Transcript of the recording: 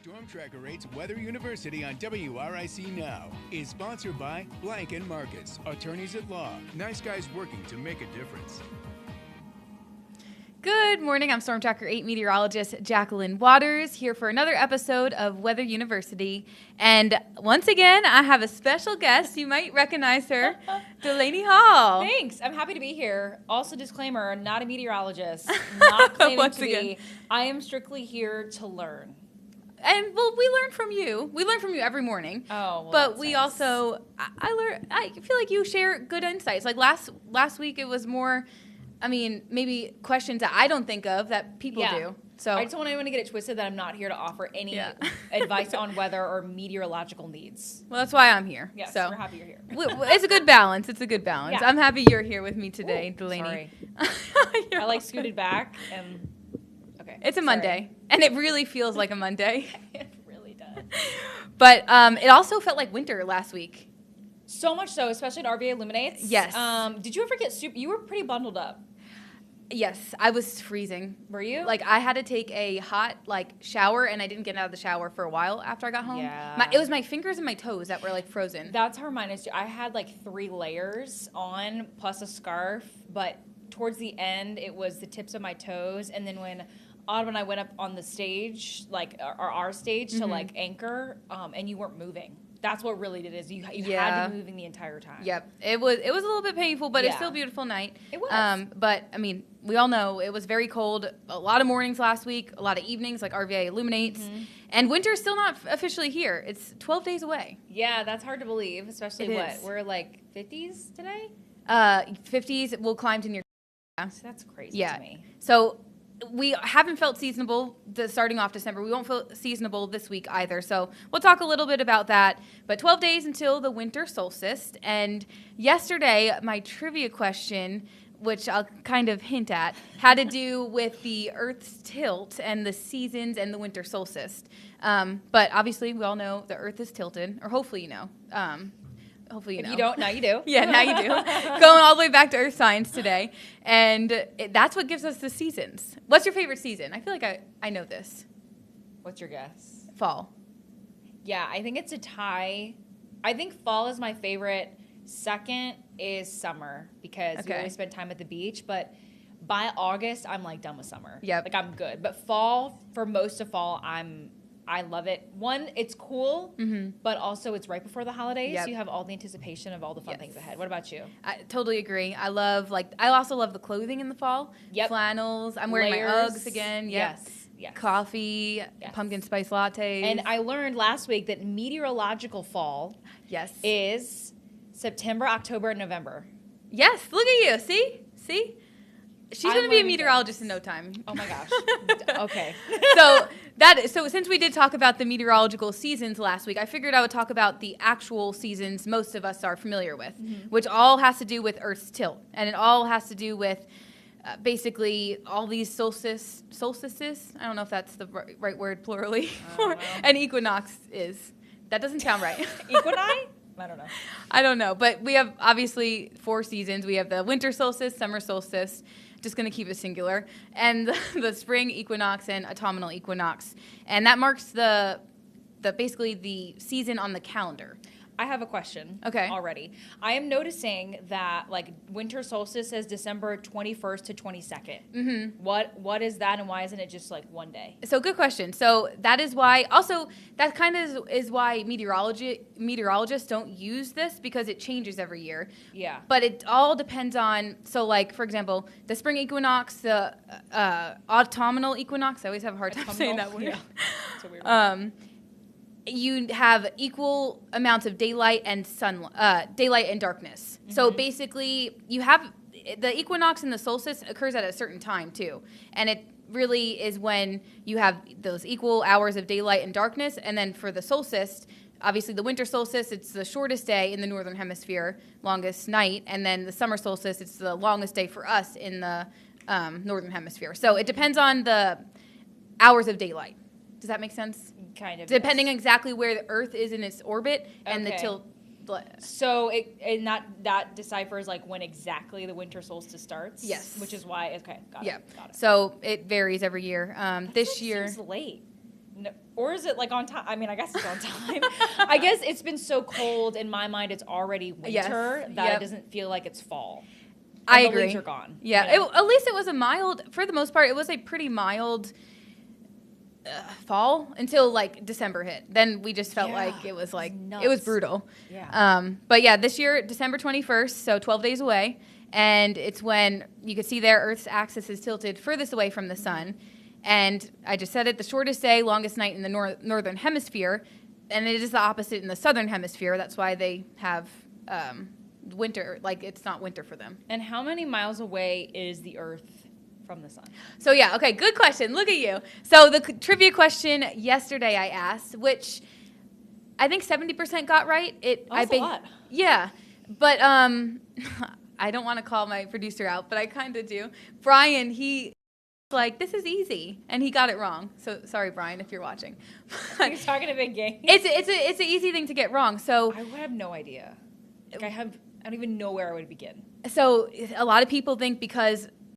Storm Tracker rates Weather University on WRIC Now is sponsored by Blank & Marcus, attorneys at law. Nice guys working to make a difference. Good morning. I'm Storm Tracker 8 meteorologist Jacqueline Waters here for another episode of Weather University. And once again, I have a special guest. You might recognize her, Delaney Hall. Thanks. I'm happy to be here. Also, disclaimer, not a meteorologist, not claiming to be. I am strictly here to learn. And well, we learn from you. We learn from you every morning. Oh, well, but we nice. Also, I feel like you share good insights. Like last week, it was more. I mean, maybe questions that I don't think of that people do. So I just don't want anyone to get it twisted that I'm not here to offer any advice on weather or meteorological needs. Well, that's why I'm here. Yes, so we're happy you're here. It's a good balance. It's a good balance. Yeah. I'm happy you're here with me today, Delaney. Sorry. I like scooted back and okay. It's a Monday, and it really feels like a Monday. It really does. But it also felt like winter last week. So much so, especially at RVA Illuminates. Yes. Did you ever get you were pretty bundled up. Yes, I was freezing. Were you? Like, I had to take a hot, shower, and I didn't get out of the shower for a while after I got home. Yeah. It was my fingers and my toes that were, frozen. That's how mine is, too. I had, 3 layers on, plus a scarf, but towards the end, it was the tips of my toes, and then when Autumn and I went up on the stage, our stage, to, anchor, and you weren't moving. That's what really did is you had to be moving the entire time. Yep. It was a little bit painful, but it's still a beautiful night. It was. But, I mean, we all know it was very cold. A lot of mornings last week, a lot of evenings, like RVA Illuminates. Mm-hmm. And winter's still not officially here. It's 12 days away. Yeah, that's hard to believe, especially we're 50s today? 50s will climb to near. So that's crazy to me. So we haven't felt seasonable starting off December. We won't feel seasonable this week either. So we'll talk a little bit about that. But 12 days until the winter solstice. And yesterday, my trivia question, which I'll kind of hint at, had to do with the Earth's tilt and the seasons and the winter solstice. But obviously, we all know the Earth is tilted, or hopefully you know. Hopefully you know. If you don't, now you do. Yeah, now you do. Going all the way back to Earth science today. And that's what gives us the seasons. What's your favorite season? I feel like I know this. What's your guess? Fall. Yeah, I think it's a tie. I think fall is my favorite. Second is summer because we always spend time at the beach. But by August, I'm done with summer. Yep. I'm good. But fall, for most of fall, I love it. One, it's cool, but also it's right before the holidays. Yep. So you have all the anticipation of all the fun things ahead. What about you? I totally agree. I also love the clothing in the fall. Yep. Flannels. I'm wearing Layers. my Uggs again. Yep. Yes. Coffee, pumpkin spice lattes. And I learned last week that meteorological fall is September, October, and November. Yes. Look at you. See? She's going to be a meteorologist in no time. Oh my gosh. Okay. So since we did talk about the meteorological seasons last week, I figured I would talk about the actual seasons most of us are familiar with, which all has to do with Earth's tilt. And it all has to do with basically all these solstices. I don't know if that's the right word plurally. And equinox is. That doesn't sound right. Equini? I don't know. But we have obviously 4 seasons. We have the winter solstice, summer solstice, just going to keep it singular, and the spring equinox and autumnal equinox. And that marks basically the season on the calendar. I have a question. Okay. Already. I am noticing that winter solstice says December 21st to 22nd. Mm-hmm. What is that, and why isn't it just one day? So good question. So that is why. Also, that kind of is why meteorologists don't use this because it changes every year. Yeah. But it all depends on. So for example, the spring equinox, the autumnal equinox. I always have a hard time saying that word. Yeah. It's a weird one. You have equal amounts of daylight and daylight and darkness. Mm-hmm. So basically, you have the equinox and the solstice occurs at a certain time too, and it really is when you have those equal hours of daylight and darkness. And then for the solstice, obviously the winter solstice, it's the shortest day in the northern hemisphere, longest night, and then the summer solstice, it's the longest day for us in the northern hemisphere. So it depends on the hours of daylight. Does that make sense? Kind of. Depending exactly where the Earth is in its orbit and the tilt. So that deciphers when exactly the winter solstice starts? Yes. Which is why, got it. So it varies every year. This year. Seems late. No, or is it like on time? I mean, I guess it's on time. I guess it's been so cold in my mind. It's already winter that it doesn't feel like it's fall. And I the agree. leaves are gone. Yeah, you know? at least it was a mild. For the most part, it was a pretty mild fall until like December hit. Then we just felt like it was nuts. brutal. Yeah. But yeah, this year, December 21st, so 12 days away, and it's when you can see there Earth's axis is tilted furthest away from the sun. And I just said it, the shortest day, longest night in the northern hemisphere, and it is the opposite in the southern hemisphere. That's why they have winter, like it's not winter for them. And how many miles away is the Earth from the sun? So yeah, okay, good question. Look at you. So the trivia question yesterday I asked, which I think 70% got right. That's a lot. Yeah, but I don't want to call my producer out, but I kind of do. Brian, he like, this is easy, and he got it wrong. So sorry, Brian, if you're watching. He's talking a big game. It's an easy thing to get wrong. So I would have no idea. Like I don't even know where I would begin. So a lot of people think because